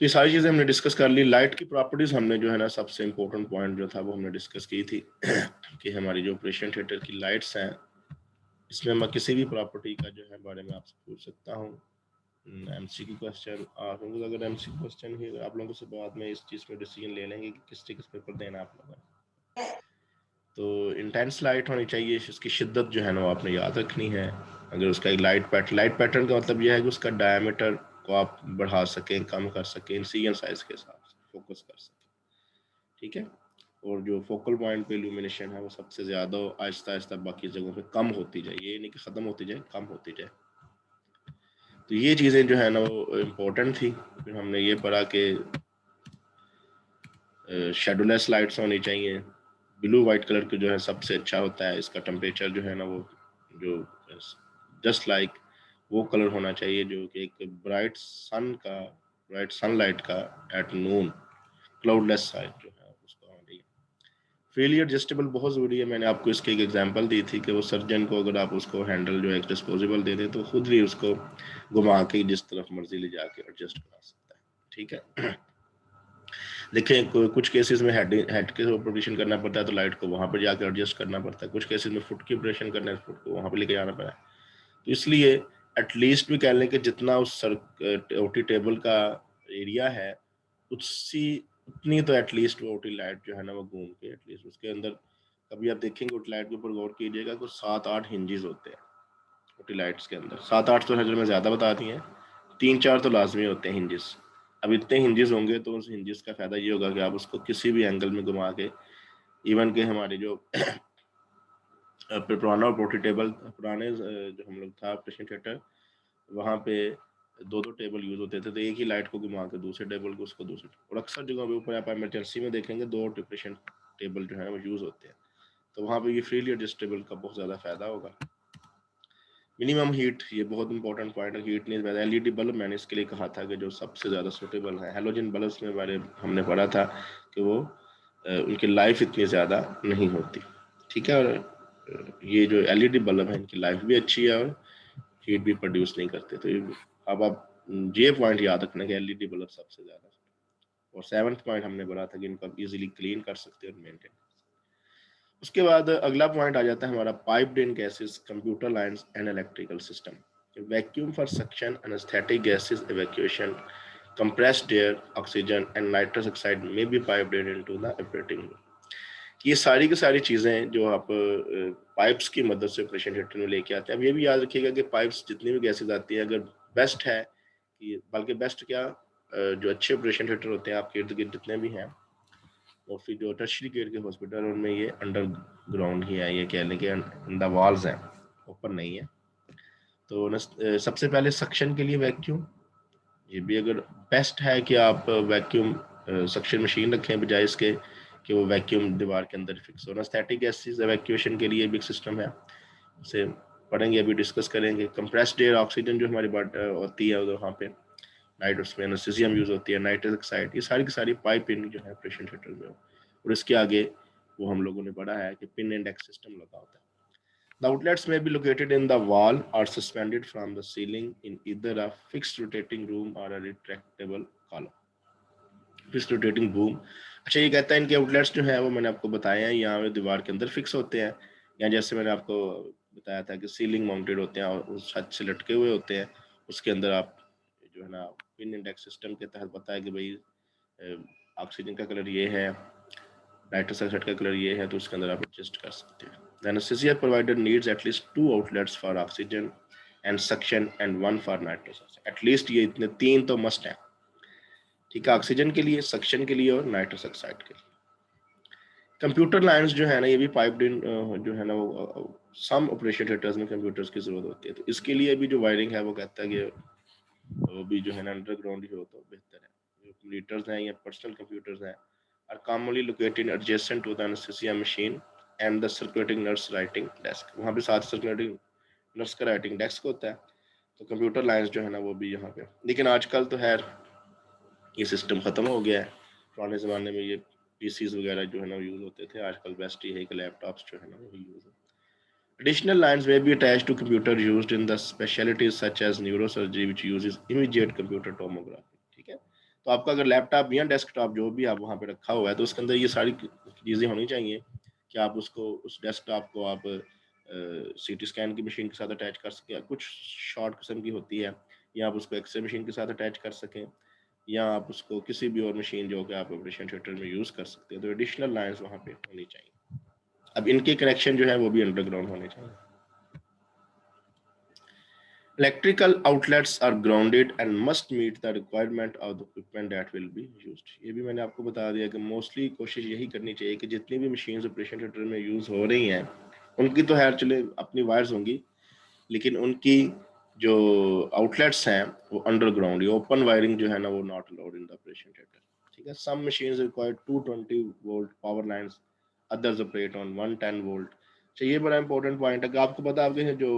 तो ये सारी चीज़ें हमने डिस्कस कर ली। लाइट की प्रॉपर्टीज़ हमने जो है ना सबसे इम्पोर्टेंट पॉइंट जो था वो हमने डिस्कस की थी कि हमारी जो ऑपरेशन थिएटर की लाइट्स हैं इसमें मैं किसी भी प्रॉपर्टी का जो है बारे में आपसे पूछ सकता हूँ। एमसीक्यू क्वेश्चन आप लोगों को, अगर एमसीक्यू क्वेश्चन ही आप लोगों से बाद में इस चीज़ में डिसीजन ले लेंगे कि किस पेपर देना आप लोगों ने। तो इंटेंस लाइट होनी चाहिए, इसकी शिद्दत जो है ना वो आपने याद रखनी है। अगर उसका एक लाइट पैटर्न का मतलब यह है कि उसका डायमीटर को आप बढ़ा सकें, कम कर सकें, इंसिजन साइज के हिसाब से फोकस कर सकें, ठीक है। और जो फोकल पॉइंट पे इल्यूमिनेशन है वो सबसे ज़्यादा आहिस्ता आहिस्ता बाकी जगहों पे कम होती जाए, ये नहीं कि ख़त्म होती जाए, कम होती जाए। तो ये चीज़ें जो है ना वो इम्पोर्टेंट थी। फिर हमने ये पढ़ा कि शेडोलेस लाइट्स होनी चाहिए। ब्लू वाइट कलर की जो है सबसे अच्छा होता है, इसका टेम्परेचर जो है ना वो जो जस्ट लाइक वो कलर होना चाहिए जो कि एक ब्राइट सनलाइट का एट नून, क्लाउडलेस साइड जो है उसका होना चाहिए। फ्रीली एडजस्टेबल बहुत ज़रूरी है। मैंने आपको इसकी एक एग्जांपल दी थी कि वो सर्जन को अगर आप उसको हैंडल जो है एक डिस्पोजेबल दे दें तो खुद भी उसको घुमा के जिस तरफ मर्जी ले जाके एडजस्ट करा सकता है, ठीक है। देखें कुछ केसेस में हेड के ऑपरेशन करना पड़ता है तो लाइट को वहाँ पर जाकर एडजस्ट करना पड़ता है, कुछ केसेस में फुट की ऑपरेशन करना है, फुट को वहाँ पर लेके जाना पड़ा है। तो इसलिए एटलीस्ट भी कह लें कि जितना उस ओटी टेबल का एरिया है उतनी तो एटलीस्ट वो ओटी लाइट जो है ना वो घूम के एटलीस्ट उसके अंदर, कभी आप देखेंगे ओटी लाइट के ऊपर गौर कीजिएगा कुछ 7-8 हिंजेस होते हैं ओटी लाइट्स के अंदर। 7-8 तो हजर में ज़्यादा बता दी हैं, 3-4 तो लाजमी होते हैं हिंजेस। अब इतने हिंजेस होंगे तो उस हिंजेस का फ़ायदा ये होगा कि आप उसको किसी भी एंगल में घुमा के, इवन के हमारे जो पुराना पोर्टेबल पुराने जो हम लोग था ऑपरेशन थिएटर, वहाँ पे 2-2 टेबल यूज़ होते थे, तो एक ही लाइट को घुमा के दूसरे टेबल को उसको दूसरे, और अक्सर जगहों पे ऊपर आप इमरजेंसी में देखेंगे 2 ऑपरेशन टेबल जो है वो यूज़ होते हैं, तो वहाँ पे ये फ्रीली एडजस्टेबल का बहुत ज़्यादा फ़ायदा होगा। मिनिमम हीट, ये बहुत इंपॉर्टेंट पॉइंट है। हीट नहीं ज़्यादा, एलईडी बल्ब मैंने इसके लिए कहा था कि जो सबसे ज़्यादा सूटेबल है, हेलोजन बल्ब में बारे हमने पढ़ा था कि वो उनकी लाइफ इतनी ज़्यादा नहीं होती, ठीक है। और ये जो एलईडी बल्ब है इनकी लाइफ भी अच्छी है और हीट भी प्रोड्यूस नहीं करते। तो अब आप ये पॉइंट याद रखना कि एलईडी बल्ब सबसे ज़्यादा। और 7th पॉइंट हमने बोला था कि इनको आप इजीली क्लीन कर सकते हैं और मेंटेन। उसके बाद अगला पॉइंट आ जाता है हमारा piped in gases, computer lines and electrical system. Vacuum for suction, anaesthetic gases evacuation, compressed air, oxygen and nitrous oxide may be piped into the operating room। ये सारी की सारी चीज़ें जो आप पाइप्स की मदद से ऑपरेशन थिएटर में लेके आते हैं। अब ये भी याद रखिएगा कि पाइप्स जितनी भी गैसेज आती है, अगर बेस्ट है कि, बल्कि बेस्ट क्या, जो अच्छे ऑपरेशन थिएटर होते हैं आपके इर्द गिर्द जितने भी हैं, और फिर जो टर्शरी केयर के हॉस्पिटल उनमें ये अंडरग्राउंड ही है, ये कह लें कि अंडर वॉल्स हैं, ऊपर नहीं है। तो सबसे पहले सक्शन के लिए वैक्यूम, ये भी अगर बेस्ट है कि आप वैक्यूम सक्शन मशीन रखें बजाय इसके कि वो वैक्यूम दीवार के अंदर फिक्स हो। एनेस्थेटिक गैसेस इवैक्यूएशन के लिए भी एक सिस्टम है, उसे पढ़ेंगे, अभी डिस्कस करेंगे। कंप्रेस्ड एयर, ऑक्सीजन जो हमारी होती है वहाँ पे नाइट, उसमें एनेस्थीसियम यूज़ होती है, नाइट्रस ऑक्साइड, ये सारी की सारी पाइप इन जो है ऑपरेशन थिएटर में हो। और इसके आगे वो हम लोगों ने पढ़ा है कि पिन एंड एक्स सिस्टम लगा होता है। The outlets may be located in the wall or suspended from the ceiling in either a fixed rotating boom or a retractable column। Fix rotating boom, अच्छा ये कहता है इनके आउटलेट्स जो है वो मैंने आपको बताया है, यहाँ दीवार के अंदर फिक्स होते हैं, या जैसे मैंने आपको बताया था कि सीलिंग माउंटेड होते हैं और उस छत से लटके हुए होते हैं। उसके अंदर आप जो है ना पिन इंडेक्स सिस्टम के तहत बताया कि भाई ऑक्सीजन का कलर ये है, नाइट्रस ऑक्साइड का कलर ये है, तो उसके अंदर आप एडजस्ट कर सकते हैं। The anesthesia provider needs at least 2 outlets for oxygen and suction and 1 for nitrous oxide। At least ये इतने 3 तो मस्ट है, ठीक है, ऑक्सीजन के लिए, सक्शन के लिए और नाइट्रस ऑक्साइड के लिए। कंप्यूटर लाइंस जो है ना ये भी पाइप्ड इन जो है ना वो सम ऑपरेशन थिएटर्स में कंप्यूटर्स की जरूरत होती है, तो इसके लिए भी जो वायरिंग है वो कहता है कि वो भी जो है ना अंडरग्राउंड ही हो तो बेहतर है। जो कंप्यूटर्स हैं या पर्सनल कंप्यूटर्स हैं are commonly located adjacent to the anaesthesia machine and the circulating nurse writing desk. वहाँ पे साथ सर्कुलेटिंग नर्स का राइटिंग डेस्क होता है, तो कंप्यूटर लाइंस जो है ना वो भी यहाँ पे। लेकिन आजकल तो है ये सिस्टम ख़त्म हो गया है। पुराने ज़माने में ये पीसीज वगैरह जो है ना यूज़ होते थे, आजकल बेस्ट ये है कि लैपटॉप्स जो है ना वो यूज़ है। Additional lines may be attached to computer used in the specialties such as neurosurgery which uses immediate computer tomography। ठीक है, तो आपका अगर लैपटॉप या डेस्कटॉप जो भी आप वहाँ पे रखा हुआ है तो उसके अंदर ये सारी चीज़ें होनी चाहिए कि आप उसको उस डेस्कटॉप को आप सीटी स्कैन की मशीन के साथ अटैच कर सकें, कुछ शॉर्ट किस्म की होती है, या आप उसको एक्सरे मशीन के साथ अटैच कर सकें, या आप उसको किसी भी और मशीन जो कि आप ऑपरेशन थिएटर में यूज़ कर सकते हैं। तो एडिशनल लाइंस वहाँ पे होनी चाहिए। अब इनके कनेक्शन जो है वो भी अंडरग्राउंड होने चाहिए। Electrical outlets are grounded and must meet the requirement of the equipment that will be used. ये भी मैंने आपको बता दिया कि मोस्टली कोशिश यही करनी चाहिए कि जितनी भी मशीन्स ऑपरेशन थिएटर में यूज़ हो रही हैं उनकी तो खैर चले अपनी वायर्स होंगी, लेकिन उनकी जो आउटलेट्स हैं वो अंडरग्राउंड, ये ओपन वायरिंग जो है ना वो not allowed in the operation theatre. ठीक है, some machines require 220 volt power lines, others operate on 110 volt. तो ये बड़ा इंपॉर्टेंट पॉइंट है कि आपको पता है आपके जो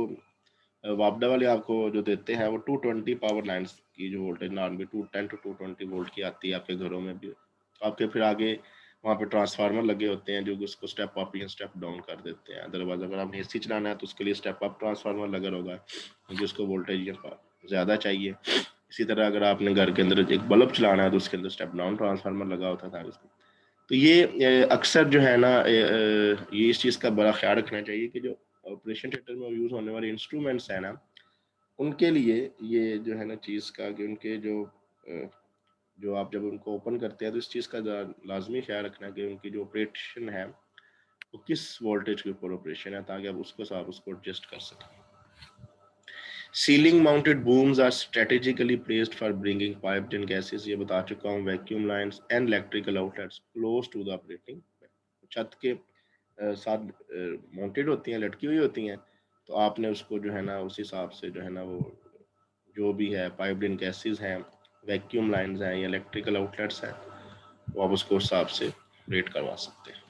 वापडा वाले आपको जो देते हैं वो 220 पावर लाइंस की जो वोल्टेज नॉर्मली 210 टू 220 वोल्ट की आती है आपके घरों में भी। आपके फिर आगे वहाँ पे ट्रांसफार्मर लगे होते हैं जो उसको स्टेप अप या स्टेप डाउन कर देते हैं। अदरवाइज अगर आपने एसी चलाना है तो उसके लिए स्टेप अप ट्रांसफार्मर लगा होगा क्योंकि उसको वोल्टेज ज़्यादा चाहिए। इसी तरह अगर आपने घर के अंदर एक बल्ब चलाना है तो उसके अंदर स्टेप डाउन ट्रांसफार्मर लगा होता था उसको। तो ये अक्सर जो है ना ये इस चीज़ का बड़ा ख्याल रखना चाहिए कि जो ऑपरेशन थिएटर में यूज़ होने वाले इंस्ट्रूमेंट्स हैं ना उनके लिए ये जो है ना चीज़ का कि उनके जो आप जब उनको ओपन करते हैं तो इस चीज़ का लाजमी ख्याल रखना कि उनकी जो ऑपरेशन है वो किस वोल्टेज के ऊपर ऑपरेशन है ताकि आप उसको एडजस्ट कर सकें। Ceiling mounted booms are strategically placed for bringing piped in gases, ये बता चुका हूँ। Vacuum lines and electrical outlets close to the operating, छत के साथ माउंटेड होती हैं, लटकी हुई होती हैं, तो आपने उसको जो है ना उस हिसाब से जो है ना वो जो भी है पाइप्ड इन गैसेस हैं, वैक्यूम लाइंस हैं या इलेक्ट्रिकल आउटलेट्स हैं, वो आप उसको उस हिसाब से रेट करवा सकते हैं।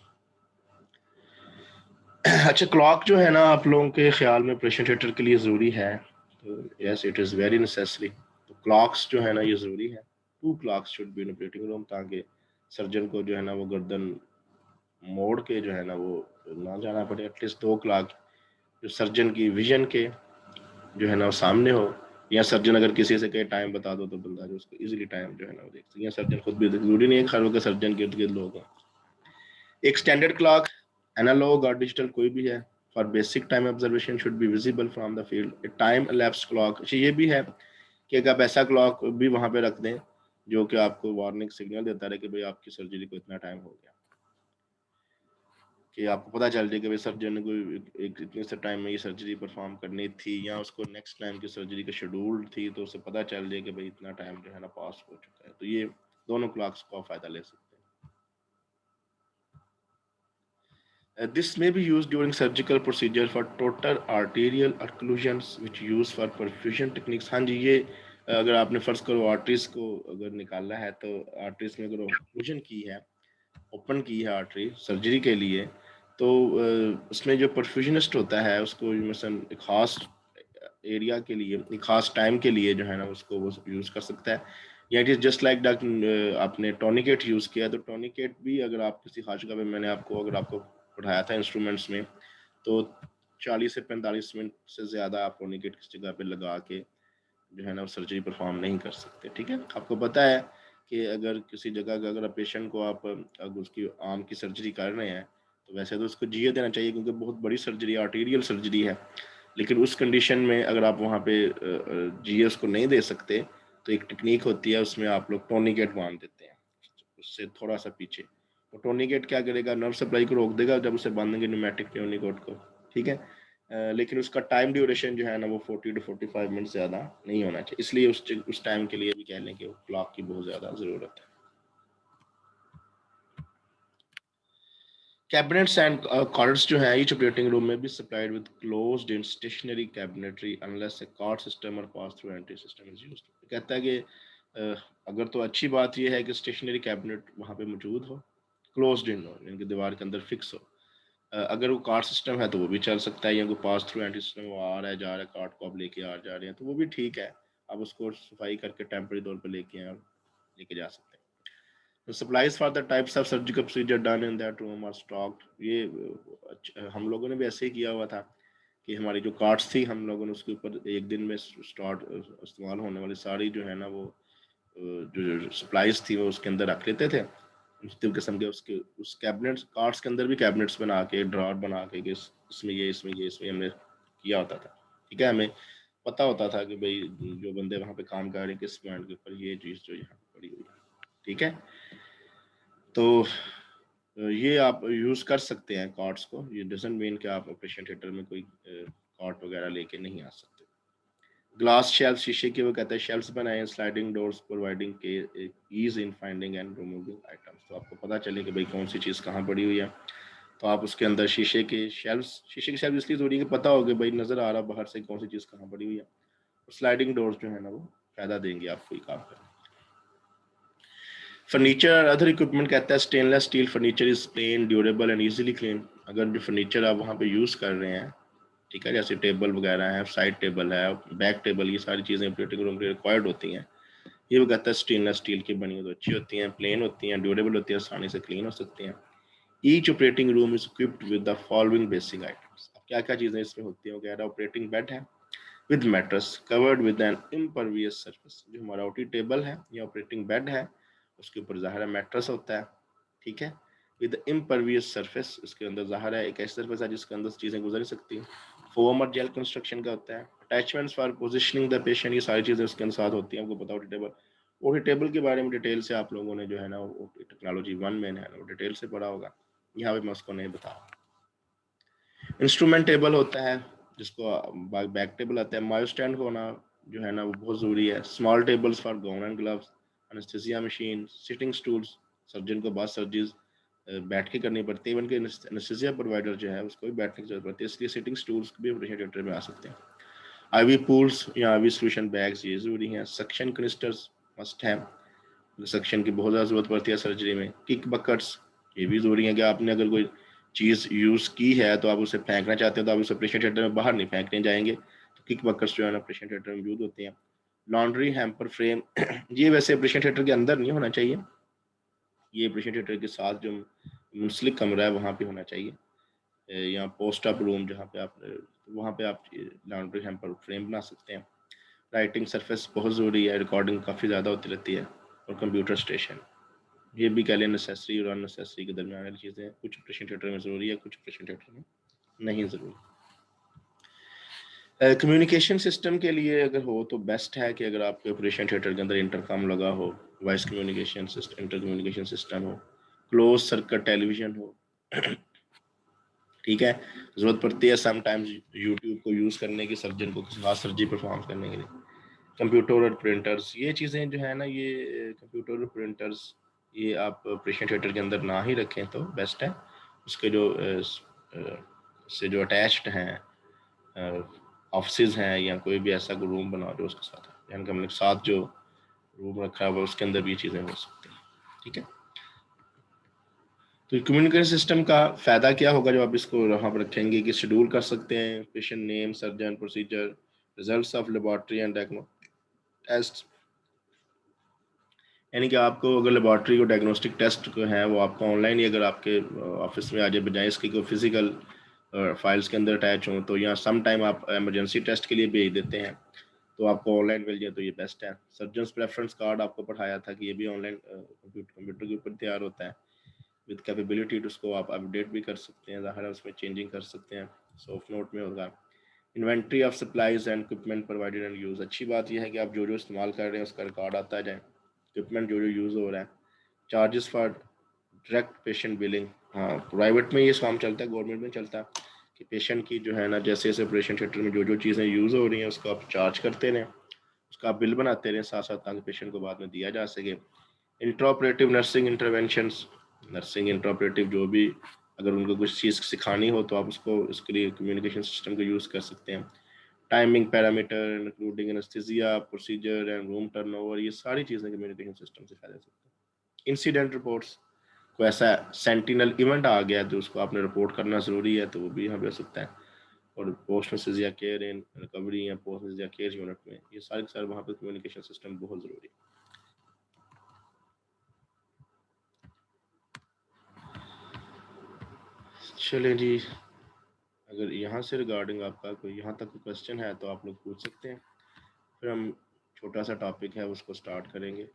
अच्छा, क्लॉक जो है ना आप लोगों के ख्याल में ऑपरेशन थिएटर के लिए ज़रूरी है? तो yes, it is very necessary. तो क्लॉक्स जो है ना ये ज़रूरी है। 2 clocks should be in operating room ताकि सर्जन को जो है ना वो गर्दन मोड़ के जो है ना वो ना जाना पड़े। एटलीस्ट 2 क्लॉक जो सर्जन की विजन के जो है ना वो सामने हो, या सर्जन अगर किसी से कहे टाइम बता दो तो बंदा जो उसको इजीली टाइम जो है ना वो देख सके, या सर्जन खुद भी जरूरी नहीं है खैर के सर्जन के इर्द गिर्द लोग हैं। एक स्टैंडर्ड क्लॉक एनालॉग और डिजिटल कोई भी है for basic time observation should be visible from the field. Time elapsed clock, अच्छा ये भी है कि अगर आप ऐसा क्लॉक भी वहां पे रख दें जो कि आपको वार्निंग सिग्नल देता रहे कि भाई आपकी सर्जरी को इतना टाइम हो गया, कि आपको पता चल जाए कि भाई सर्जन को एक इतने से टाइम में ये सर्जरी परफॉर्म करनी थी, या उसको नेक्स्ट टाइम की सर्जरी का शेड्यूल थी, तो उसे पता चल जाए कि भाई इतना टाइम जो है ना पास हो चुका है। तो ये दोनों क्लॉक्स का फायदा ले सकते हैं। This may be used during surgical procedure for total arterial occlusions which use for perfusion techniques। हाँ जी, ये अगर आपने फर्ज करो आर्टरीज को अगर निकाला है तो आर्टरीज में अगर ओक्लूजन की है, ओपन की है आर्टरी सर्जरी के लिए, तो उसमें जो परफ्यूजनिस्ट होता है उसको मसलन एक खास एरिया के लिए एक खास टाइम के लिए जो है ना उसको वो यूज़ कर सकता है। या इट इज़ जस्ट लाइक आपने टॉनिकेट यूज़ किया तो टॉनिकेट भी अगर आप किसी खास जगह पे, मैंने अगर आपको पढ़ाया था इंस्ट्रूमेंट्स में, तो 40 से 45 मिनट से ज़्यादा आप टॉनिकेट किस जगह पे लगा के जो है ना वो सर्जरी परफॉर्म नहीं कर सकते। ठीक है, आपको पता है कि अगर किसी जगह का अगर पेशेंट को आप अगर उसकी आर्म की सर्जरी कर रहे हैं तो वैसे तो उसको जिए देना चाहिए क्योंकि बहुत बड़ी सर्जरी आर्टीरियल सर्जरी है, लेकिन उस कंडीशन में अगर आप वहाँ पे जिए उसको नहीं दे सकते तो एक टेक्निक होती है, उसमें आप लोग टोनिकेट बांध देते हैं उससे थोड़ा सा पीछे। वो टोनिकेट क्या करेगा, नर्व सप्लाई को रोक देगा जब उसे बांधेंगे न्यूमेटिक टोनिकेट को। ठीक है, लेकिन उसका टाइम ड्यूरेशन जो है ना वो 40 टू 45 मिनट ज़्यादा नहीं होना चाहिए, इसलिए उस टाइम के लिए भी कह लें कि क्लॉक की बहुत ज़्यादा ज़रूरत है। Cabinets and cords जो है each operating room में भी supplied with closed in stationary cabinetry unless a card system or pass through entry system is used। कहता है कि अगर तो अच्छी बात यह है कि स्टेशनरी कैबिनेट वहाँ पे मौजूद हो, क्लोज्ड इन हो यानी कि दीवार के अंदर फिक्स हो। अगर वो कार्ड सिस्टम है तो वो भी चल सकता है, या कोई पास थ्रू एंट्री सिस्टम वो आ रहा है जा रहा है कार्ड को आप लेके आ जा रहे हैं तो वो भी ठीक है, आप उसको सफाई करके टेम्परेरी तौर पर लेके जा सकते हैं। The supplies for the types of surgical procedure done in that room are stocked। ये हम लोगों ने भी ऐसे ही किया हुआ था कि हमारी जो कार्ड्स थी हम लोगों ने उसके ऊपर एक दिन में स्टार्ट इस्तेमाल होने वाली सारी जो है ना वो जो सप्लाईज थी वो उसके अंदर रख लेते थे मुख्तलिफ किस्म के उसके उस कैबिनेट्स कार्ड्स के अंदर भी कैबिनेट्स बना के ड्रॉर बना के कि इसमें ये हमने किया होता था। ठीक है, हमें पता होता था कि भाई जो बंदे वहाँ पे काम कर रहे हैं किस पॉइंट के ऊपर ये चीज़ जो यहाँ पड़ी हुई है। ठीक है, तो ये आप यूज़ कर सकते हैं कार्ड्स को। ये डजंट मीन कि आप ऑपरेशन थिएटर में कोई कार्ड वगैरह लेके नहीं आ सकते। ग्लास शेल्फ, शीशे के वो कहते हैं शेल्फ्स बनाए हैं, स्लाइडिंग डोर्स प्रोवाइडिंग के ease in finding and removing items. तो आपको पता चले कि भाई कौन सी चीज़ कहाँ पड़ी हुई है, तो आप उसके अंदर शीशे के शेल्फ इसलिए ज़रूरी है कि पता हो कि भाई नज़र आ रहा बाहर से कौन सी चीज़ कहाँ पड़ी हुई है। स्लाइडिंग डोर्स जो है ना वो फ़ायदा देंगे आपको ये काम करने। फर्नीचर अदर इक्विपमेंट कहता है stainless steel furniture is plain durable and easily clean. अगर जो फर्नीचर आप वहाँ पे यूज़ कर रहे हैं, ठीक है, जैसे टेबल वगैरह है, साइड टेबल है, बैक टेबल, ये सारी चीज़ें ऑपरेटिंग रूम के रिक्वायर्ड होती हैं, ये वो कहता है स्टेनलेस स्टील की बनी हुई तो अच्छी होती हैं, प्लेन होती हैं, ड्यूरेबल होती है, आसानी से क्लीन हो सकती हैं। Each operating room is equipped with the following basic items. अब क्या क्या चीज़ें इसमें होती हैं, कह रहा है ऑपरेटिंग बेड है with mattress covered with an impervious surface. जो हमारा ओटी टेबल है या ऑपरेटिंग बेड है उसके ऊपर ज़ाहिर है मैट्रेस होता है। ठीक है, विद इम्परवियस सरफेस, इसके अंदर ज़ाहिर है एक ऐसी सरफेस है जिसके अंदर चीज़ें गुजर सकती हैं। फोम और जेल कंस्ट्रक्शन का होता है। Attachments for positioning the patient, ये सारी चीज़ें उसके साथ होती हैं। आपको पता ओटी टेबल के बारे में डिटेल से आप लोगों ने जो है ना टेक्नोलॉजी 1 में है वो डिटेल से पढ़ा होगा, यहाँ पे मैं उसको नहीं बता। इंस्ट्रूमेंट टेबल होता है जिसको बैक टेबल आता है। मायो स्टैंड होना जो है ना वो बहुत ज़रूरी है। Small tables for gown and gloves, anaesthesia machine, sitting stools, surgeon को बाद सर्जरीज बैठ के करनी पड़ती है। इवन के एनेस्थीसिया प्रोवाइडर जो है उसको भी बैठने की जरूरत पड़ती है, इसलिए सिटिंग स्टूल्स भी ऑपरेशन थिएटर में आ सकते हैं। आईवी पूल्स या आईवी सोल्यूशन बैग्स ये ज़रूरी हैं। सक्शन कनिस्टर्स मस्ट है, सक्शन की बहुत ज़्यादा ज़रूरत पड़ती है सर्जरी में। किक बकेट्स ये भी ज़रूरी है कि आपने अगर कोई चीज़ यूज़ की है तो आप उसे फेंकना चाहते हो तो आप उसे ऑपरेशन थिएटर में बाहर नहीं फेंकने जाएंगे, तो किक बकेट्स जो है ना ऑपरेशन थिएटर में मौजूद होते हैं। लॉन्ड्री हैम्पर फ्रेम ये वैसे ऑपरेशन थिएटर के अंदर नहीं होना चाहिए, ये ऑपरेशन थिएटर के साथ जो मुंसलिक कमरा है वहाँ पे होना चाहिए, या पोस्ट अप रूम जहाँ पे आप वहाँ पे आप लॉन्ड्री हैम्पर फ्रेम बना सकते हैं। राइटिंग सरफेस बहुत ज़रूरी है, रिकॉर्डिंग काफ़ी ज़्यादा होती रहती है। और कंप्यूटर स्टेशन ये भी कह लें नेसेसरी और अननेसेसरी के दरमियान वाली चीज़ें हैं। कुछ ऑपरेशन थिएटर में ज़रूरी है, कुछ ऑपरेशन थिएटर में नहीं ज़रूरी। कम्युनिकेशन सिस्टम के लिए अगर हो तो बेस्ट है कि अगर आपके ऑपरेशन थिएटर के अंदर इंटरकॉम लगा हो, voice communication system, inter communication system हो, क्लोज सर्किट टेलीविज़न हो। ठीक है, ज़रूरत पड़ती है समटाइम्स यूट्यूब को यूज़ करने की सर्जन को किसी खास सर्जरी परफॉर्म करने के लिए। कंप्यूटर और प्रिंटर्स ये चीज़ें जो है ना, ये कंप्यूटर और प्रिंटर्स ये आप ऑपरेशन थिएटर के अंदर ना ही रखें तो बेस्ट है। उसके जो से जो अटैच्ड हैं ऑफिस हैं या कोई भी ऐसा कोई रूम बनाओ जो उसके साथ है, यानी कि हमने साथ जो रूम रखा हुआ है उसके अंदर भी ये चीज़ें हो सकती हैं। ठीक है, तो कम्युनिकेशन सिस्टम का फ़ायदा क्या होगा जब आप इसको वहाँ पर रखेंगे कि शेड्यूल कर सकते हैं patient name, surgeon, procedure, results of laboratory and diagnostic test. यानी कि आपको अगर लेबॉर्ट्री और डायग्नोस्टिक टेस्ट जो है वो आपको ऑनलाइन ही अगर आपके ऑफिस में आ जाए, बजाय इसकी कोई फिजिकल फाइल्स के अंदर अटैच हों, तो या सम टाइम आप इमरजेंसी टेस्ट के लिए भेज देते हैं तो आपको ऑनलाइन मिल जाए तो ये बेस्ट है। सर्जन्स प्रेफरेंस कार्ड आपको पढ़ाया था कि ये भी ऑनलाइन कंप्यूटर के ऊपर तैयार होता है विद कैपेबिलिटी टू, उसको आप अपडेट भी कर सकते हैं, ज़ाहिर है उसमें चेंजिंग कर सकते हैं, सॉफ्ट नोट में होगा। Inventory of supplies and equipment provided and use, अच्छी बात यह है कि आप जो जो इस्तेमाल कर रहे हैं उसका रिकॉर्ड आता जाए, इक्विपमेंट जो जो यूज़ हो रहा है। Charges for direct patient billing, हाँ प्राइवेट में ये काम चलता है, गवर्नमेंट में चलता है कि पेशेंट की जो है ना जैसे जैसे ऑपरेशन थिएटर में जो जो चीज़ें यूज़ हो रही हैं उसको आप चार्ज करते रहें, उसका आप बिल बनाते रहें साथ साथ, ताकि पेशेंट को बाद में दिया जा सके। Intraoperative nursing interventions, nursing intraoperative जो भी अगर उनको कुछ चीज़ सिखानी हो तो आप उसको उसके लिए कम्युनिकेशन सिस्टम को यूज़ कर सकते हैं। Timing parameter including anaesthesia procedure and room turnover, ये सारी चीज़ें कम्युनिकेशन सिस्टम से फायदा सकते हैं। इंसिडेंट रिपोर्ट्स, कोई ऐसा सेंटिनल इवेंट आ गया तो उसको आपने रिपोर्ट करना ज़रूरी है तो वो भी यहाँ पे हो सकता है। और पोस्ट एनेस्थीसिया केयर इन रिकवरी या पोस्ट एनेस्थीसिया केयर यूनिट में, ये सारे के सारे वहाँ पे कम्युनिकेशन सिस्टम बहुत ज़रूरी है। चलें जी, अगर यहाँ से रिगार्डिंग आपका कोई यहाँ तक क्वेश्चन है तो आप लोग पूछ सकते हैं, फिर हम छोटा सा टॉपिक है उसको स्टार्ट करेंगे।